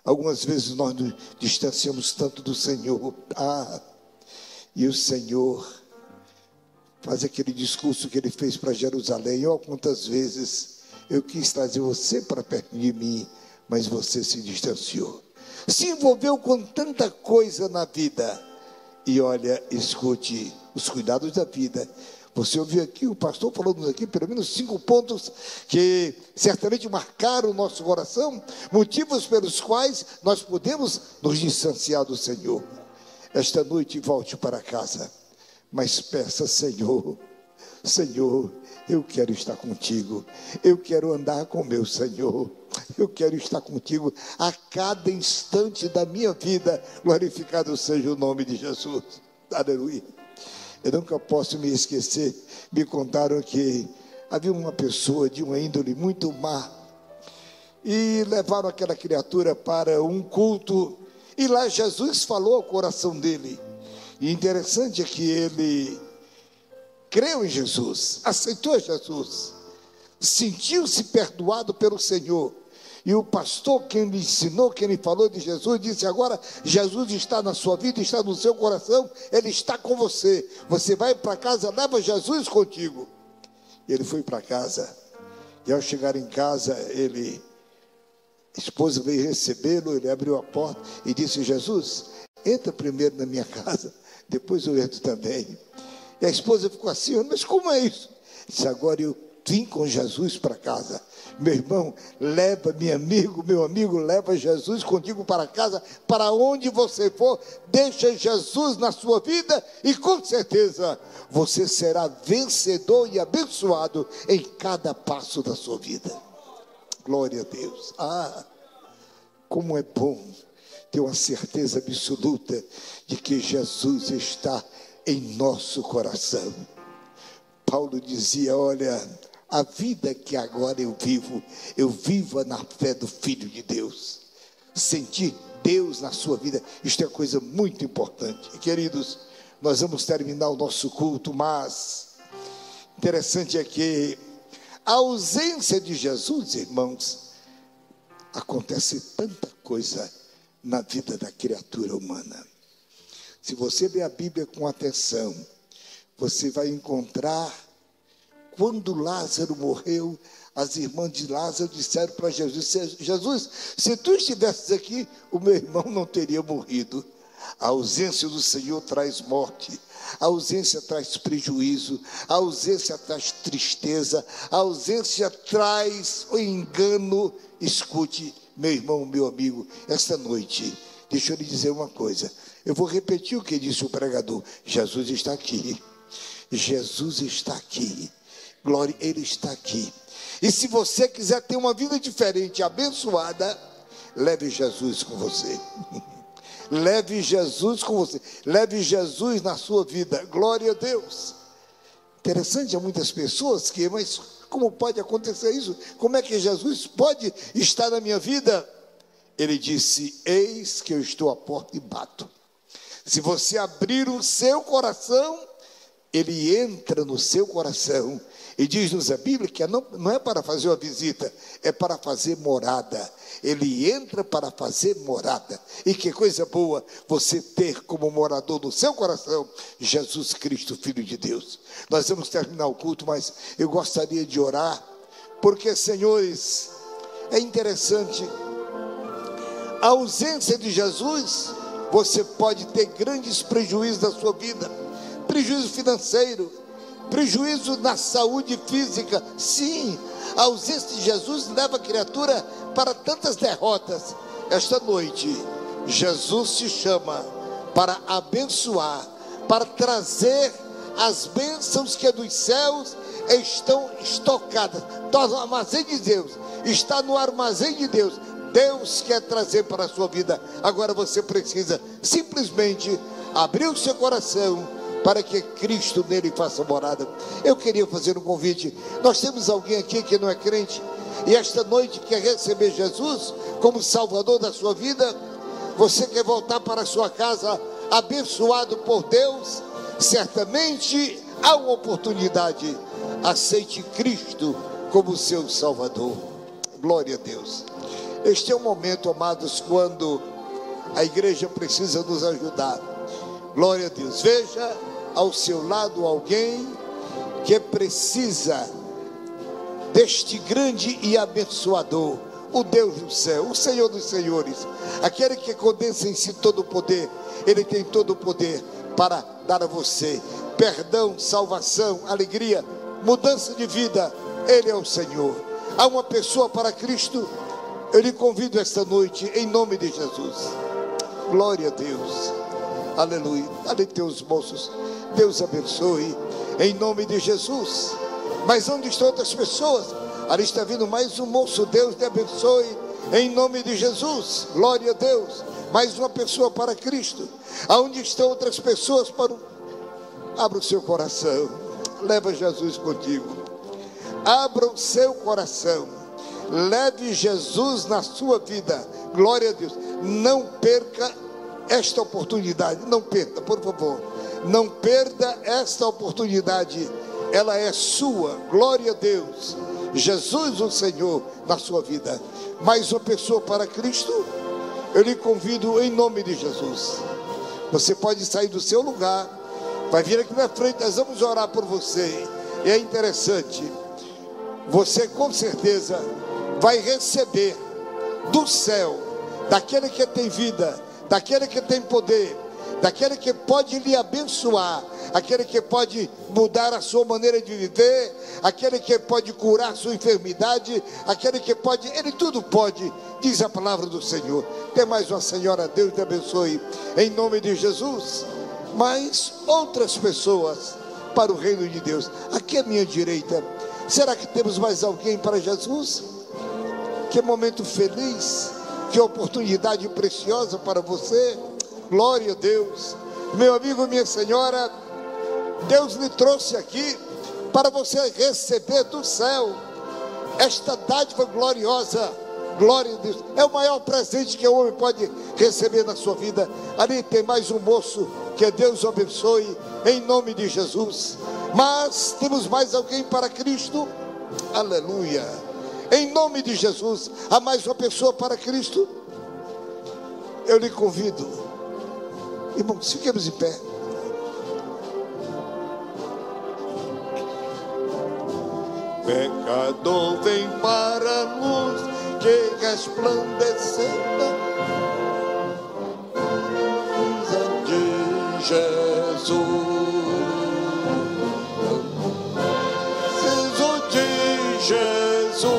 Speaker 2: Algumas vezes nós nos distanciamos tanto do Senhor. E o Senhor faz aquele discurso que ele fez para Jerusalém: ó, quantas vezes eu quis trazer você para perto de mim, mas você se distanciou, se envolveu com tanta coisa na vida. E olha, escute, os cuidados da vida. Você ouviu aqui, o pastor falou-nos aqui pelo menos 5 pontos que certamente marcaram o nosso coração, motivos pelos quais nós podemos nos distanciar do Senhor. Esta noite volte para casa, mas peça: Senhor, eu quero estar contigo, eu quero andar com meu Senhor, eu quero estar contigo a cada instante da minha vida. Glorificado seja o nome de Jesus, aleluia. Eu nunca posso me esquecer, me contaram que havia uma pessoa de uma índole muito má, e levaram aquela criatura para um culto, e lá Jesus falou ao coração dele. E interessante é que ele creu em Jesus, aceitou Jesus, sentiu-se perdoado pelo Senhor. E o pastor, quem lhe ensinou, quem lhe falou de Jesus, disse: agora Jesus está na sua vida, está no seu coração, ele está com você. Você vai para casa, leva Jesus contigo. Ele foi para casa, e ao chegar em casa, a esposa veio recebê-lo, ele abriu a porta e disse: Jesus, entra primeiro na minha casa, depois eu entro também. E a esposa ficou assim: mas como é isso? Disse: agora eu vim com Jesus para casa. Meu irmão, leva, meu amigo, leva Jesus contigo para casa. Para onde você for, deixa Jesus na sua vida, e com certeza você será vencedor e abençoado em cada passo da sua vida. Glória a Deus. Como é bom ter uma certeza absoluta de que Jesus está em nosso coração. Paulo dizia: olha, a vida que agora eu vivo na fé do Filho de Deus. Sentir Deus na sua vida, isto é coisa muito importante. E, queridos, nós vamos terminar o nosso culto, mas interessante é que A ausência de Jesus, irmãos, acontece tanta coisa na vida da criatura humana. Se você ler a Bíblia com atenção, você vai encontrar, quando Lázaro morreu, as irmãs de Lázaro disseram para Jesus: Jesus, se tu estivesses aqui, o meu irmão não teria morrido. A ausência do Senhor traz morte, a ausência traz prejuízo, a ausência traz tristeza, a ausência traz o engano. Escute, meu irmão, meu amigo, esta noite, deixa eu lhe dizer uma coisa. Eu vou repetir o que disse o pregador: Jesus está aqui. Jesus está aqui. Glória, Ele está aqui. E se você quiser ter uma vida diferente, abençoada, leve Jesus com você. Leve Jesus com você. Leve Jesus na sua vida. Glória a Deus. Interessante, há muitas pessoas que, mas como pode acontecer isso? Como é que Jesus pode estar na minha vida? Ele disse: eis que eu estou à porta e bato. Se você abrir o seu coração, Ele entra no seu coração. E diz-nos a Bíblia que não é para fazer uma visita, é para fazer morada. Ele entra para fazer morada. E que coisa boa você ter como morador no seu coração Jesus Cristo, Filho de Deus. Nós vamos terminar o culto, mas eu gostaria de orar, porque, senhores, é interessante. A ausência de Jesus, você pode ter grandes prejuízos na sua vida. Prejuízo financeiro, prejuízo na saúde física. Sim, a ausência de Jesus leva a criatura para tantas derrotas. Esta noite, Jesus te chama para abençoar, para trazer as bênçãos que dos céus estão estocadas. No armazém de Deus, está no armazém de Deus. Deus quer trazer para a sua vida. Agora você precisa simplesmente abrir o seu coração para que Cristo nele faça morada. Eu queria fazer um convite. Nós temos alguém aqui que não é crente e esta noite quer receber Jesus como Salvador da sua vida. Você quer voltar para a sua casa abençoado por Deus? Certamente há uma oportunidade. Aceite Cristo como seu Salvador. Glória a Deus. Este é um momento, amados, quando a igreja precisa nos ajudar. Glória a Deus. Veja ao seu lado alguém que precisa deste grande e abençoador, o Deus do céu, o Senhor dos senhores, aquele que condensa em si todo o poder. Ele tem todo o poder para dar a você perdão, salvação, alegria, mudança de vida. Ele é o Senhor. Há uma pessoa para Cristo. Eu lhe convido esta noite, em nome de Jesus. Glória a Deus. Aleluia. Ali tem os moços. Deus abençoe. Em nome de Jesus. Mas onde estão outras pessoas? Ali está vindo mais um moço. Deus te abençoe. Em nome de Jesus. Glória a Deus. Mais uma pessoa para Cristo. Aonde estão outras pessoas para o... Abra o seu coração. Leva Jesus contigo. Abra o seu coração. Leve Jesus na sua vida. Glória a Deus. Não perca esta oportunidade. Não perca, por favor. Não perda esta oportunidade. Ela é sua. Glória a Deus. Jesus, o Senhor, na sua vida. Mais uma pessoa para Cristo. Eu lhe convido em nome de Jesus. Você pode sair do seu lugar. Vai vir aqui na frente. Nós vamos orar por você. E é interessante. Você com certeza vai receber do céu, daquele que tem vida, daquele que tem poder, daquele que pode lhe abençoar, aquele que pode mudar a sua maneira de viver, aquele que pode curar a sua enfermidade, aquele que pode, ele tudo pode, diz a palavra do Senhor. Tem mais uma senhora, Deus te abençoe, em nome de Jesus. Mas outras pessoas para o reino de Deus. Aqui à minha direita, será que temos mais alguém para Jesus? Que momento feliz, que oportunidade preciosa para você. Glória a Deus. Meu amigo, minha senhora, Deus lhe trouxe aqui para você receber do céu esta dádiva gloriosa. Glória a Deus. É o maior presente que o homem pode receber na sua vida. Ali tem mais um moço. Que Deus o abençoe em nome de Jesus. Mas temos mais alguém para Cristo? Aleluia. Em nome de Jesus, há mais uma pessoa para Cristo? Eu lhe convido. Irmãos, fiquemos em pé. Pecador, vem para a luz que resplandeceu de Jesus. Preciso de Jesus.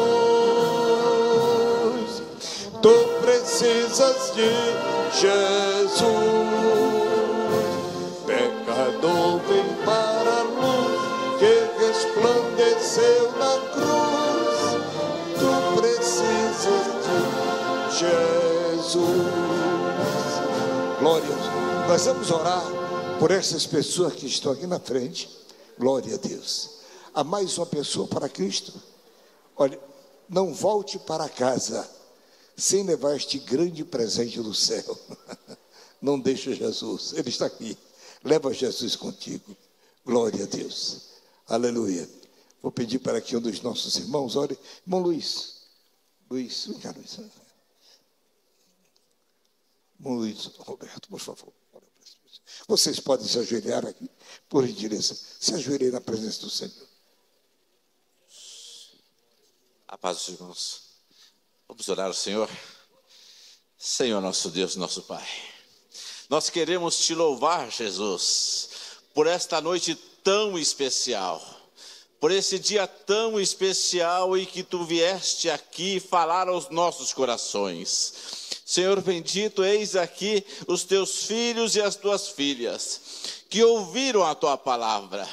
Speaker 2: Tu precisas de Jesus. Pecador, vem para a luz que resplandeceu na cruz. Tu precisas de Jesus. Glória a Deus. Nós vamos orar por essas pessoas que estão aqui na frente. Glória a Deus. Há mais uma pessoa para Cristo? Olha, não volte para casa sem levar este grande presente do céu. Não deixe Jesus, Ele está aqui. Leva Jesus contigo. Glória a Deus. Aleluia. Vou pedir para que um dos nossos irmãos ore. Irmão Luiz. Luiz, vem cá, Luiz. Irmão Luiz Roberto, por favor. Vocês podem se ajoelhar aqui, por gentileza. Se ajoelhem na presença do Senhor.
Speaker 3: A paz dos irmãos. Vamos orar ao Senhor. Senhor nosso Deus, nosso Pai. Nós queremos te louvar, Jesus, por esta noite tão especial, por esse dia tão especial em que tu vieste aqui falar aos nossos corações. Senhor bendito, eis aqui os teus filhos e as tuas filhas, que ouviram a tua palavra.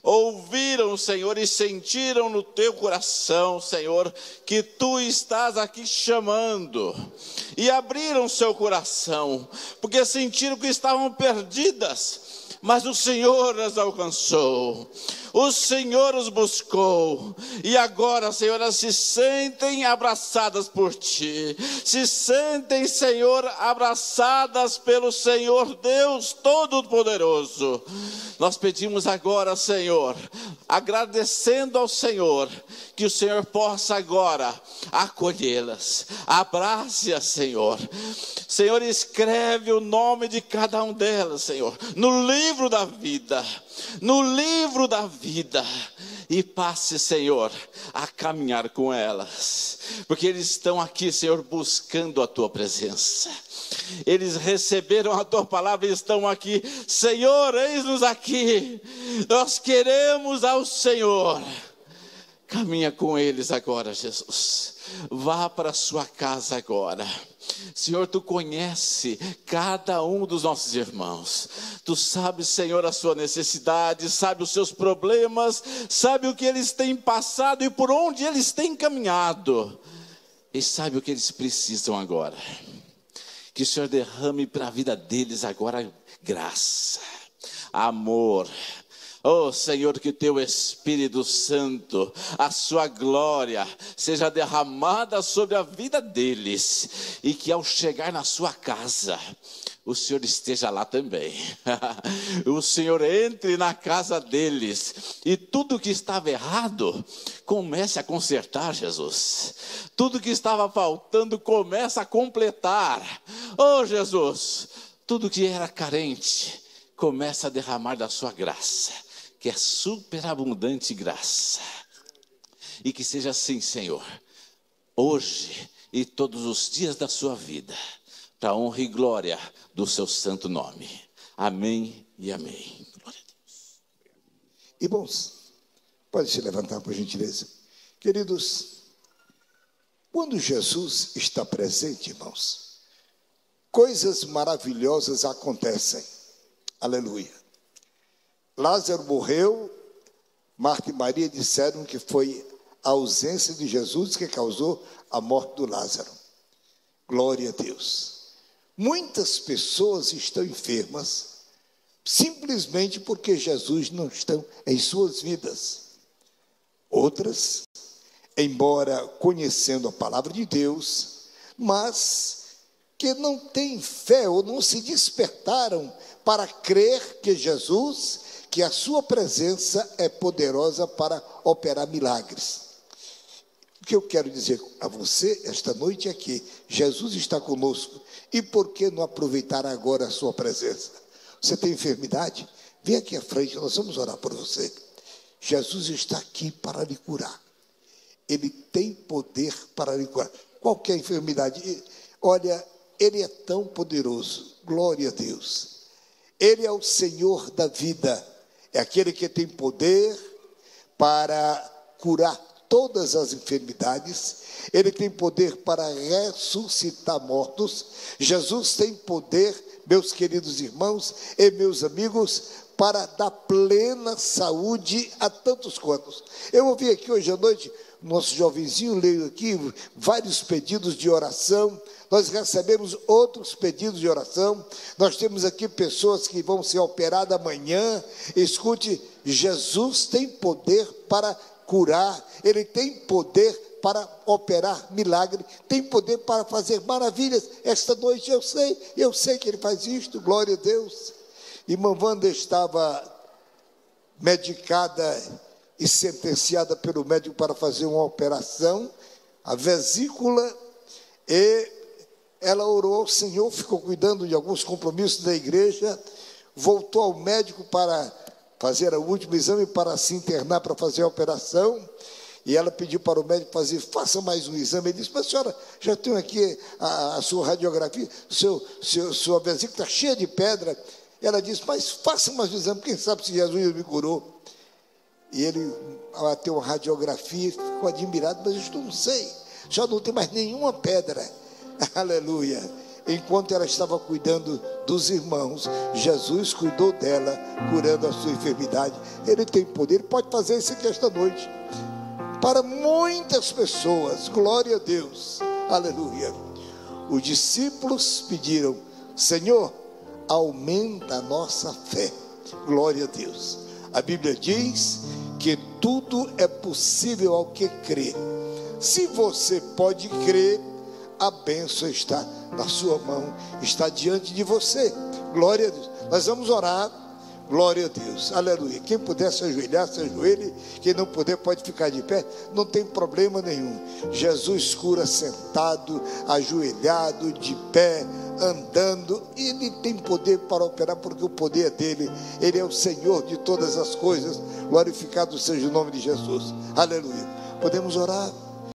Speaker 3: Ouviram, Senhor, e sentiram no teu coração, Senhor, que tu estás aqui chamando. E abriram seu coração, porque sentiram que estavam perdidas. Mas o Senhor as alcançou, o Senhor os buscou, e agora, Senhor, elas se sentem abraçadas por Ti, se sentem, Senhor, abraçadas pelo Senhor Deus Todo-Poderoso. Nós pedimos agora, Senhor, agradecendo ao Senhor, que o Senhor possa agora acolhê-las, abrace-as, Senhor. Senhor, escreve o nome de cada um delas, Senhor, no livro da vida, no livro da vida, e passe, Senhor, a caminhar com elas, porque eles estão aqui, Senhor, buscando a Tua presença. Eles receberam a Tua palavra e estão aqui. Senhor, eis-nos aqui, nós queremos ao Senhor. Caminha com eles agora, Jesus. Vá para a sua casa agora. Senhor, Tu conhece cada um dos nossos irmãos. Tu sabes, Senhor, a sua necessidade, sabe os seus problemas, sabe o que eles têm passado e por onde eles têm caminhado. E sabe o que eles precisam agora. Que o Senhor derrame para a vida deles agora graça, amor. Oh Senhor, que Teu Espírito Santo, a Sua glória seja derramada sobre a vida deles, e que ao chegar na sua casa, o Senhor esteja lá também. O Senhor entre na casa deles, e tudo que estava errado, comece a consertar, Jesus. Tudo que estava faltando, comece a completar. Oh Jesus, tudo que era carente, comece a derramar da Sua graça, que é superabundante graça. E que seja assim, Senhor, hoje e todos os dias da sua vida, para a honra e glória do seu santo nome. Amém e amém. Glória a Deus.
Speaker 2: Irmãos, pode se levantar, por gentileza. Queridos, quando Jesus está presente, irmãos, coisas maravilhosas acontecem. Aleluia. Lázaro morreu, Marta e Maria disseram que foi a ausência de Jesus que causou a morte do Lázaro. Glória a Deus. Muitas pessoas estão enfermas, simplesmente porque Jesus não está em suas vidas. Outras, embora conhecendo a palavra de Deus, mas que não têm fé ou não se despertaram para crer que Jesus, que a sua presença é poderosa para operar milagres. que eu quero dizer a você esta noite é que Jesus está conosco. E por que não aproveitar agora a sua presença? Você tem enfermidade? Vem aqui à frente, nós vamos orar por você. Jesus está aqui para lhe curar. Ele tem poder para lhe curar. Qualquer enfermidade. Olha, Ele é tão poderoso. Glória a Deus. Ele é o Senhor da vida. É aquele que tem poder para curar todas as enfermidades. Ele tem poder para ressuscitar mortos. Jesus tem poder, meus queridos irmãos e meus amigos, para dar plena saúde a tantos quantos. Eu ouvi aqui hoje à noite, nosso jovenzinho leu aqui vários pedidos de oração. Nós recebemos outros pedidos de oração. Nós temos aqui pessoas que vão ser operadas amanhã. Escute, Jesus tem poder para curar, Ele tem poder para operar milagre, tem poder para fazer maravilhas. Esta noite eu sei que Ele faz isto, glória a Deus. Irmã Wanda estava medicada e sentenciada pelo médico para fazer uma operação, a vesícula, e ela orou ao Senhor, ficou cuidando de alguns compromissos da igreja, voltou ao médico para fazer o último exame, para se internar para fazer a operação, e ela pediu para o médico faça mais um exame. Ele disse, mas senhora, já tenho aqui a sua radiografia, sua vesícula está cheia de pedra. Ela disse, mas faça mais um exame, quem sabe se Jesus me curou. E ele bateu uma radiografia e ficou admirado, mas eu não sei, já não tem mais nenhuma pedra. Aleluia. Enquanto ela estava cuidando dos irmãos, Jesus cuidou dela, curando a sua enfermidade. Ele tem poder, ele pode fazer isso aqui esta noite. Para muitas pessoas, glória a Deus, aleluia. Os discípulos pediram, Senhor, aumenta a nossa fé, glória a Deus. A Bíblia diz que tudo é possível ao que crê. Se você pode crer, a bênção está na sua mão, está diante de você, glória a Deus. Nós vamos orar, glória a Deus, aleluia. Quem puder se ajoelhar, se ajoelhe. Quem não puder pode ficar de pé, não tem problema nenhum. Jesus cura sentado, ajoelhado, de pé, andando. Ele tem poder para operar, porque o poder é dele. Ele é o Senhor de todas as coisas. Glorificado seja o nome de Jesus, aleluia. Podemos orar?